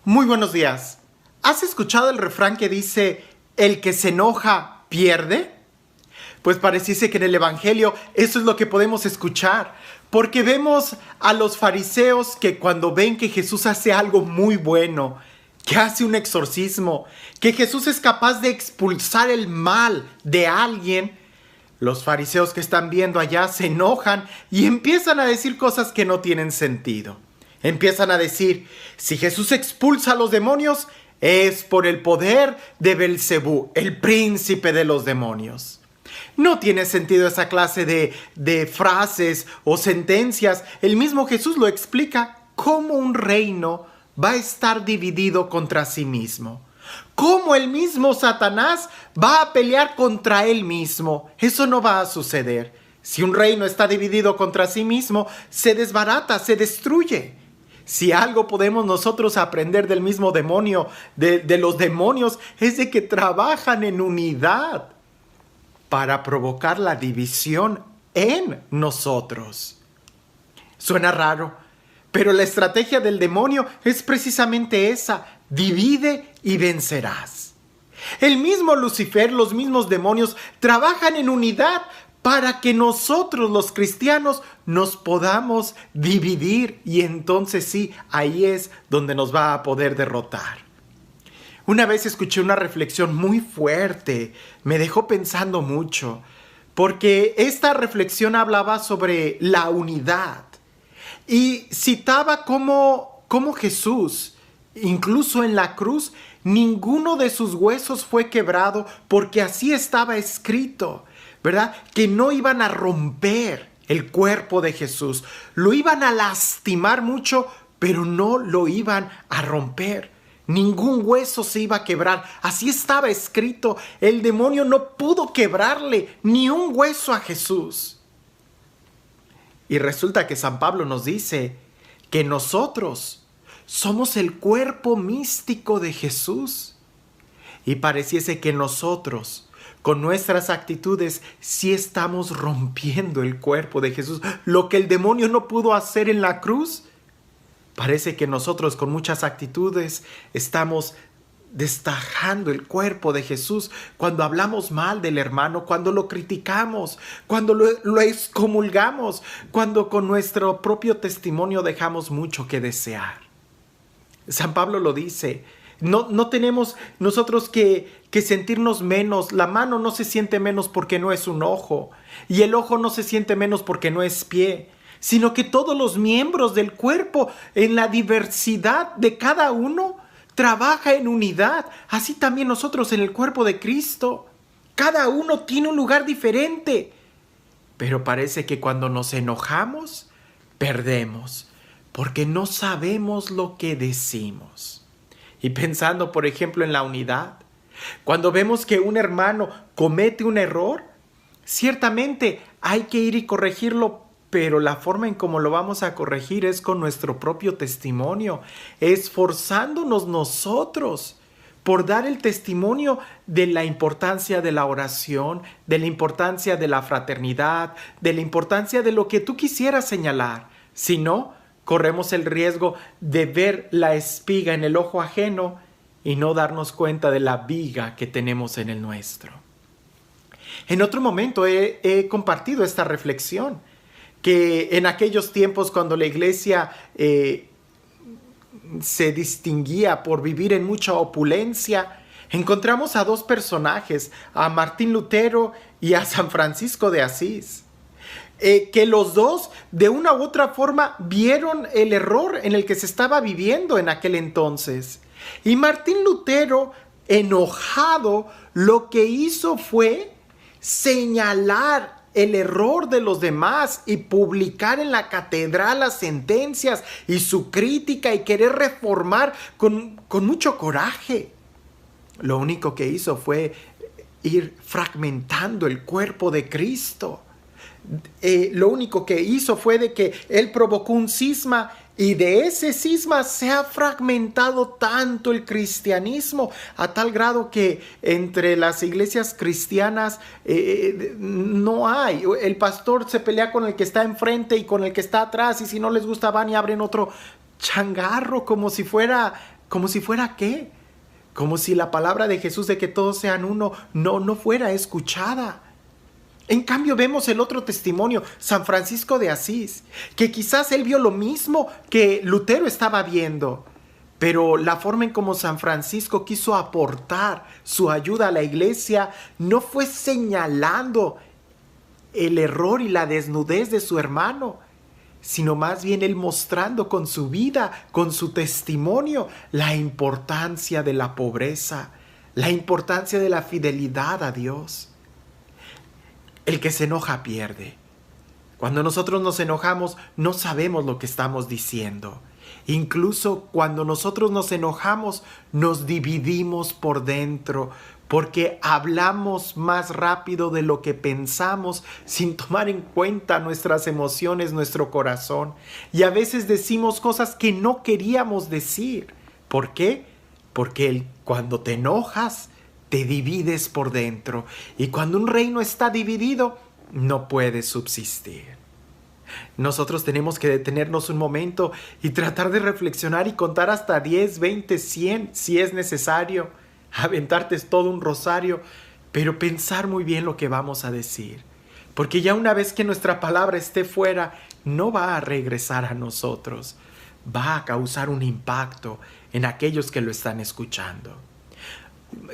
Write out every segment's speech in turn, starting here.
Muy buenos días. ¿Has escuchado el refrán que dice, el que se enoja pierde? Pues pareciese que en el Evangelio eso es lo que podemos escuchar, porque vemos a los fariseos que cuando ven que Jesús hace algo muy bueno, que hace un exorcismo, que Jesús es capaz de expulsar el mal de alguien, los fariseos que están viendo allá se enojan y empiezan a decir cosas que no tienen sentido. Empiezan a decir, si Jesús expulsa a los demonios, es por el poder de Belcebú, el príncipe de los demonios. No tiene sentido esa clase de frases o sentencias. El mismo Jesús lo explica cómo un reino va a estar dividido contra sí mismo. Cómo el mismo Satanás va a pelear contra él mismo. Eso no va a suceder. Si un reino está dividido contra sí mismo, se desbarata, se destruye. Si algo podemos nosotros aprender del mismo demonio, de los demonios, es de que trabajan en unidad para provocar la división en nosotros. Suena raro, pero la estrategia del demonio es precisamente esa: divide y vencerás. El mismo Lucifer, los mismos demonios trabajan en unidad para que nosotros los cristianos nos podamos dividir, y entonces sí, ahí es donde nos va a poder derrotar. Una vez escuché una reflexión muy fuerte, me dejó pensando mucho, porque esta reflexión hablaba sobre la unidad y citaba cómo Jesús, incluso en la cruz, ninguno de sus huesos fue quebrado, porque así estaba escrito, ¿verdad? Que no iban a romper el cuerpo de Jesús, lo iban a lastimar mucho, pero no lo iban a romper. Ningún hueso se iba a quebrar, así estaba escrito. El demonio no pudo quebrarle ni un hueso a Jesús. Y resulta que San Pablo nos dice que nosotros somos el cuerpo místico de Jesús. Y pareciese que nosotros, con nuestras actitudes, sí estamos rompiendo el cuerpo de Jesús. Lo que el demonio no pudo hacer en la cruz, parece que nosotros con muchas actitudes estamos destajando el cuerpo de Jesús cuando hablamos mal del hermano, cuando lo criticamos, cuando lo excomulgamos, cuando con nuestro propio testimonio dejamos mucho que desear. San Pablo lo dice. No tenemos nosotros que sentirnos menos. La mano no se siente menos porque no es un ojo, y el ojo no se siente menos porque no es pie, sino que todos los miembros del cuerpo, en la diversidad de cada uno, trabaja en unidad. Así también nosotros en el cuerpo de Cristo. Cada uno tiene un lugar diferente. Pero parece que cuando nos enojamos, perdemos, porque no sabemos lo que decimos. Y pensando, por ejemplo, en la unidad, cuando vemos que un hermano comete un error, ciertamente hay que ir y corregirlo, pero la forma en cómo lo vamos a corregir es con nuestro propio testimonio, esforzándonos nosotros por dar el testimonio de la importancia de la oración, de la importancia de la fraternidad, de la importancia de lo que tú quisieras señalar. Si no, corremos el riesgo de ver la espiga en el ojo ajeno y no darnos cuenta de la viga que tenemos en el nuestro. En otro momento he compartido esta reflexión, que en aquellos tiempos cuando la iglesia se distinguía por vivir en mucha opulencia, encontramos a dos personajes, a Martín Lutero y a San Francisco de Asís. Que los dos de una u otra forma vieron el error en el que se estaba viviendo en aquel entonces. Y Martín Lutero, enojado, lo que hizo fue señalar el error de los demás y publicar en la catedral las sentencias y su crítica y querer reformar con mucho coraje. Lo único que hizo fue ir fragmentando el cuerpo de Cristo. Lo único que hizo fue de que él provocó un cisma, y de ese cisma se ha fragmentado tanto el cristianismo a tal grado que entre las iglesias cristianas no hay. El pastor se pelea con el que está enfrente y con el que está atrás, y si no les gusta van y abren otro changarro como si fuera como si fuera ¿qué? Como si la palabra de Jesús de que todos sean uno no fuera escuchada. En cambio vemos el otro testimonio, San Francisco de Asís, que quizás él vio lo mismo que Lutero estaba viendo, pero la forma en cómo San Francisco quiso aportar su ayuda a la iglesia no fue señalando el error y la desnudez de su hermano, sino más bien él mostrando con su vida, con su testimonio, la importancia de la pobreza, la importancia de la fidelidad a Dios. El que se enoja pierde. Cuando nosotros nos enojamos, no sabemos lo que estamos diciendo. Incluso cuando nosotros nos enojamos, nos dividimos por dentro, porque hablamos más rápido de lo que pensamos sin tomar en cuenta nuestras emociones, nuestro corazón. Y a veces decimos cosas que no queríamos decir. ¿Por qué? Porque cuando te enojas, te divides por dentro. Y cuando un reino está dividido, no puede subsistir. Nosotros tenemos que detenernos un momento y tratar de reflexionar y contar hasta 10, 20, 100, si es necesario. Aventarte todo un rosario, pero pensar muy bien lo que vamos a decir. Porque ya una vez que nuestra palabra esté fuera, no va a regresar a nosotros. Va a causar un impacto en aquellos que lo están escuchando.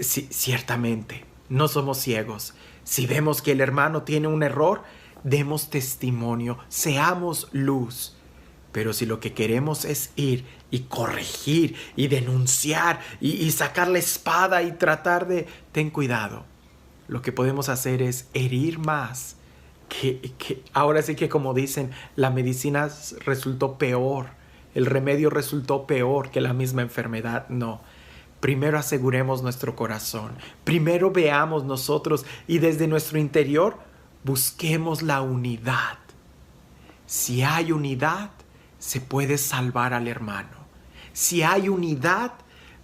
Sí, ciertamente, no somos ciegos. Si vemos que el hermano tiene un error, demos testimonio, seamos luz. Pero si lo que queremos es ir y corregir y denunciar y sacar la espada y tratar de... Ten cuidado. Lo que podemos hacer es herir más. Que ahora sí que, como dicen, la medicina resultó peor. El remedio resultó peor que la misma enfermedad. No. Primero aseguremos nuestro corazón. Primero veamos nosotros y desde nuestro interior busquemos la unidad. Si hay unidad, se puede salvar al hermano. Si hay unidad,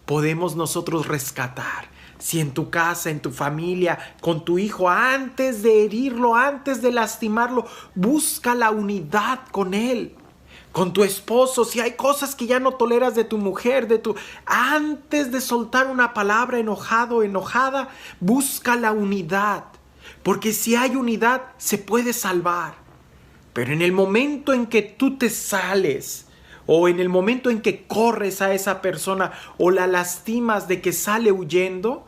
podemos nosotros rescatar. Si en tu casa, en tu familia, con tu hijo, antes de herirlo, antes de lastimarlo, busca la unidad con él. Con tu esposo, si hay cosas que ya no toleras de tu mujer, antes de soltar una palabra enojado o enojada, busca la unidad. Porque si hay unidad, se puede salvar. Pero en el momento en que tú te sales, o en el momento en que corres a esa persona, o la lastimas de que sale huyendo,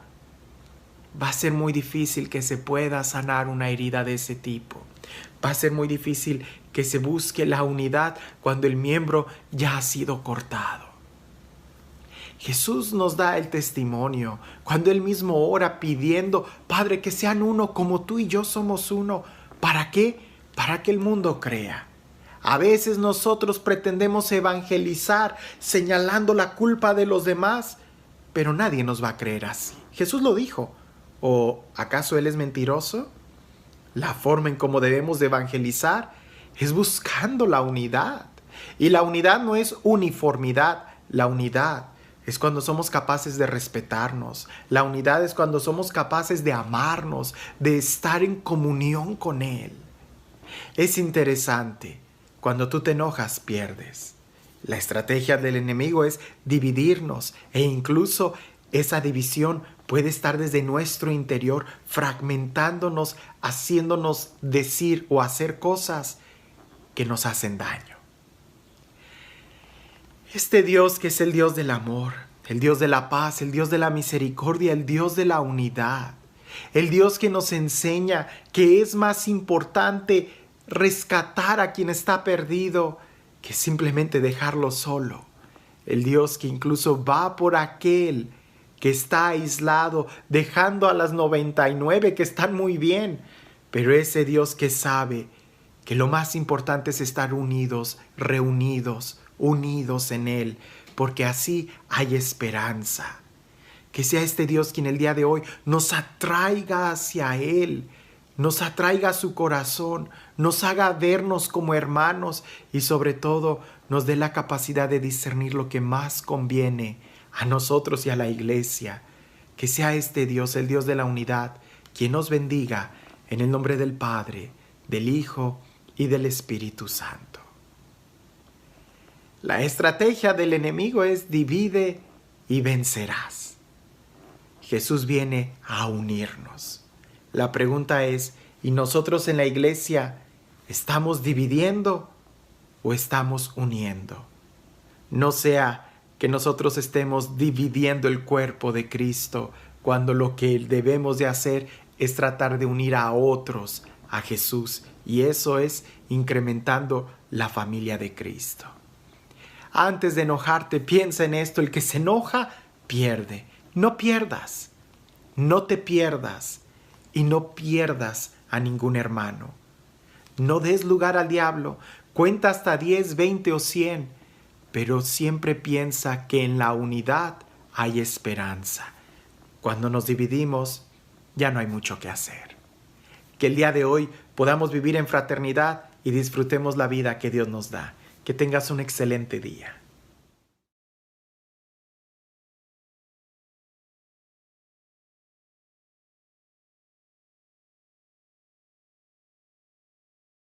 va a ser muy difícil que se pueda sanar una herida de ese tipo. Va a ser muy difícil que se busque la unidad cuando el miembro ya ha sido cortado. Jesús nos da el testimonio cuando Él mismo ora pidiendo, Padre, que sean uno como tú y yo somos uno. ¿Para qué? Para que el mundo crea. A veces nosotros pretendemos evangelizar señalando la culpa de los demás, pero nadie nos va a creer así. Jesús lo dijo. ¿O acaso Él es mentiroso? La forma en cómo debemos de evangelizar es buscando la unidad. Y la unidad no es uniformidad, la unidad es cuando somos capaces de respetarnos. La unidad es cuando somos capaces de amarnos, de estar en comunión con Él. Es interesante, cuando tú te enojas, pierdes. La estrategia del enemigo es dividirnos e incluso esa división puede estar desde nuestro interior, fragmentándonos, haciéndonos decir o hacer cosas que nos hacen daño. Este Dios que es el Dios del amor, el Dios de la paz, el Dios de la misericordia, el Dios de la unidad, el Dios que nos enseña que es más importante rescatar a quien está perdido que simplemente dejarlo solo. El Dios que incluso va por aquel que está aislado, dejando a las 99 que están muy bien. Pero ese Dios que sabe que lo más importante es estar unidos, reunidos, unidos en Él, porque así hay esperanza. Que sea este Dios quien el día de hoy nos atraiga hacia Él, nos atraiga a su corazón, nos haga vernos como hermanos y sobre todo nos dé la capacidad de discernir lo que más conviene a nosotros y a la iglesia. Que sea este Dios, el Dios de la unidad, quien nos bendiga en el nombre del Padre, del Hijo y del Espíritu Santo. La estrategia del enemigo es divide y vencerás. Jesús viene a unirnos. La pregunta es, ¿y nosotros en la iglesia estamos dividiendo o estamos uniendo? No sea que nosotros estemos dividiendo el cuerpo de Cristo cuando lo que debemos de hacer es tratar de unir a otros a Jesús, y eso es incrementando la familia de Cristo. Antes de enojarte, piensa en esto: el que se enoja, pierde. No pierdas, no te pierdas y no pierdas a ningún hermano. No des lugar al diablo, cuenta hasta 10, 20 o 100, pero siempre piensa que en la unidad hay esperanza. Cuando nos dividimos, ya no hay mucho que hacer. Que el día de hoy podamos vivir en fraternidad y disfrutemos la vida que Dios nos da. Que tengas un excelente día.